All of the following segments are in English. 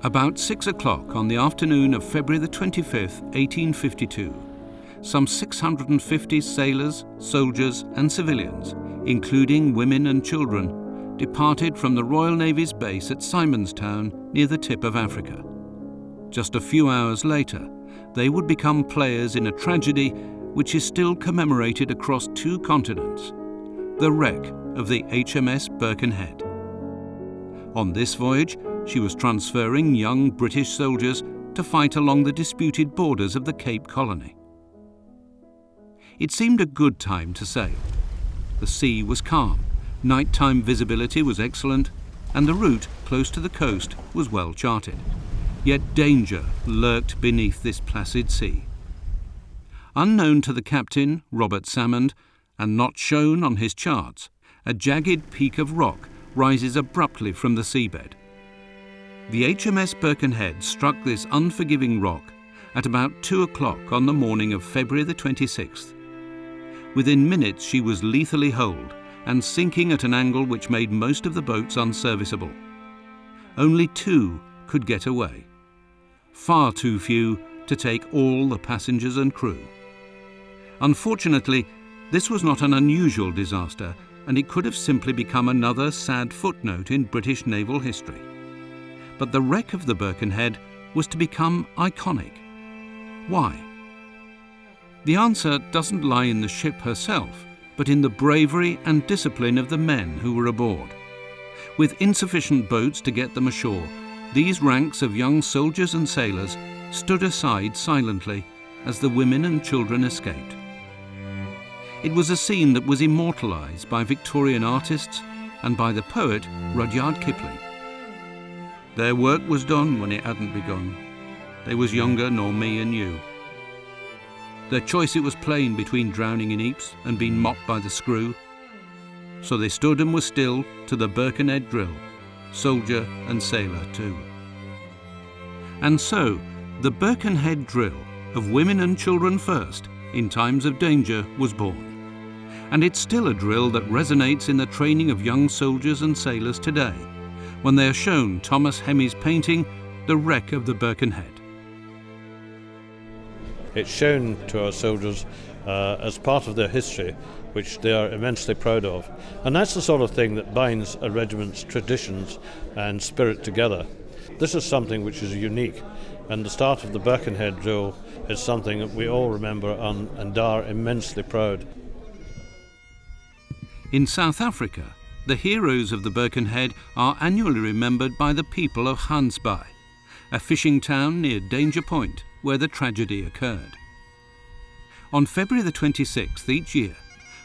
About 6 o'clock on the afternoon of February the 25th, 1852, some 650 sailors, soldiers and civilians, including women and children, departed from the Royal Navy's base at Simonstown near the tip of Africa. Just a few hours later, they would become players in a tragedy which is still commemorated across 2 continents, the wreck of the HMS Birkenhead. On this voyage, she was transferring young British soldiers to fight along the disputed borders of the Cape Colony. It seemed a good time to sail. The sea was calm, nighttime visibility was excellent, and the route close to the coast was well charted. Yet danger lurked beneath this placid sea. Unknown to the captain, Robert Salmond, and not shown on his charts, a jagged peak of rock rises abruptly from the seabed. The HMS Birkenhead struck this unforgiving rock at about 2 o'clock on the morning of February the 26th. Within minutes she was lethally holed and sinking at an angle which made most of the boats unserviceable. Only 2 could get away. Far too few to take all the passengers and crew. Unfortunately, this was not an unusual disaster, and it could have simply become another sad footnote in British naval history. But the wreck of the Birkenhead was to become iconic. Why? The answer doesn't lie in the ship herself, but in the bravery and discipline of the men who were aboard. With insufficient boats to get them ashore, these ranks of young soldiers and sailors stood aside silently as the women and children escaped. It was a scene that was immortalised by Victorian artists and by the poet Rudyard Kipling. Their work was done when it hadn't begun. They was younger nor me and you. Their choice it was plain between drowning in Ypres and being mopped by the screw. So they stood and were still to the Birkenhead drill, soldier and sailor too. And so the Birkenhead drill of women and children first in times of danger was born. And it's still a drill that resonates in the training of young soldiers and sailors today, when they are shown Thomas Hemmy's painting, The Wreck of the Birkenhead. It's shown to our soldiers as part of their history, which they are immensely proud of. And that's the sort of thing that binds a regiment's traditions and spirit together. This is something which is unique, and the start of the Birkenhead drill is something that we all remember and are immensely proud. In South Africa, the heroes of the Birkenhead are annually remembered by the people of Gansbaai, a fishing town near Danger Point where the tragedy occurred. On February the 26th each year,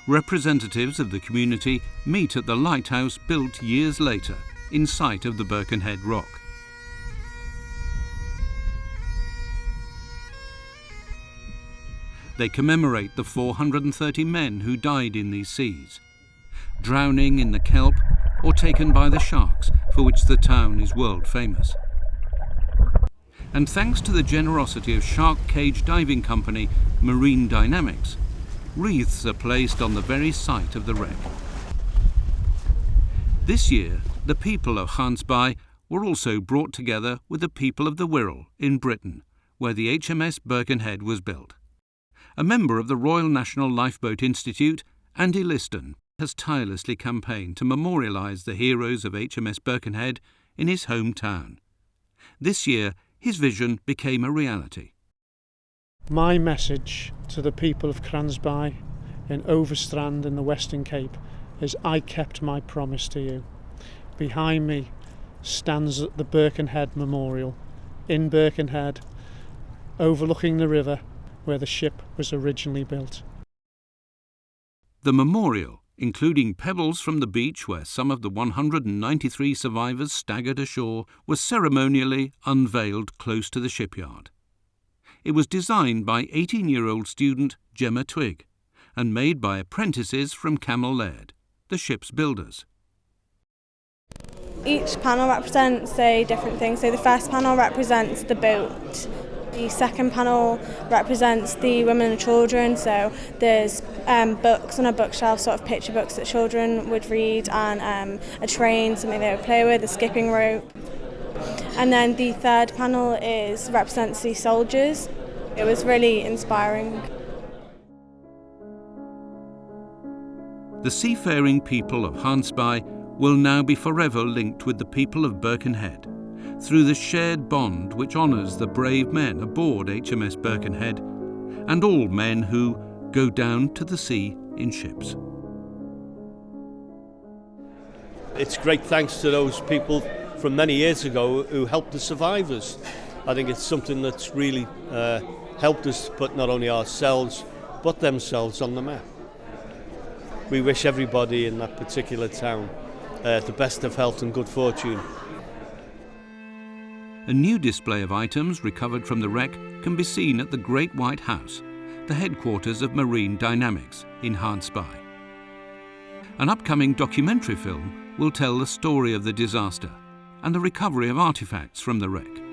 representatives of the community meet at the lighthouse built years later in sight of the Birkenhead rock. They commemorate the 430 men who died in these seas, drowning in the kelp or taken by the sharks, for which the town is world famous. And thanks to the generosity of shark cage diving company Marine Dynamics, wreaths are placed on the very site of the wreck. This year, the people of Gansbaai were also brought together with the people of the Wirral in Britain, where the HMS Birkenhead was built. A member of the Royal National Lifeboat Institute, Andy Liston, has tirelessly campaigned to memorialise the heroes of HMS Birkenhead in his hometown. This year, his vision became a reality. My message to the people of Gansbaai in Overstrand in the Western Cape is I kept my promise to you. Behind me stands the Birkenhead Memorial in Birkenhead, overlooking the river where the ship was originally built. The memorial, including pebbles from the beach where some of the 193 survivors staggered ashore, was ceremonially unveiled close to the shipyard. It was designed by 18-year-old student Gemma Twigg and made by apprentices from Camel Laird, the ship's builders. Each panel represents a different thing. So the first panel represents the boat. The second panel represents the women and children, so there's books on a bookshelf, sort of picture books that children would read, and a train, something they would play with, a skipping rope. And then the third panel represents the soldiers. It was really inspiring. The seafaring people of Gansbaai will now be forever linked with the people of Birkenhead through the shared bond which honours the brave men aboard HMS Birkenhead and all men who go down to the sea in ships. It's great thanks to those people from many years ago who helped the survivors. I think it's something that's really helped us put not only ourselves but themselves on the map. We wish everybody in that particular town the best of health and good fortune. A new display of items recovered from the wreck can be seen at the Great White House, the headquarters of Marine Dynamics in Gansbaai. An upcoming documentary film will tell the story of the disaster and the recovery of artefacts from the wreck.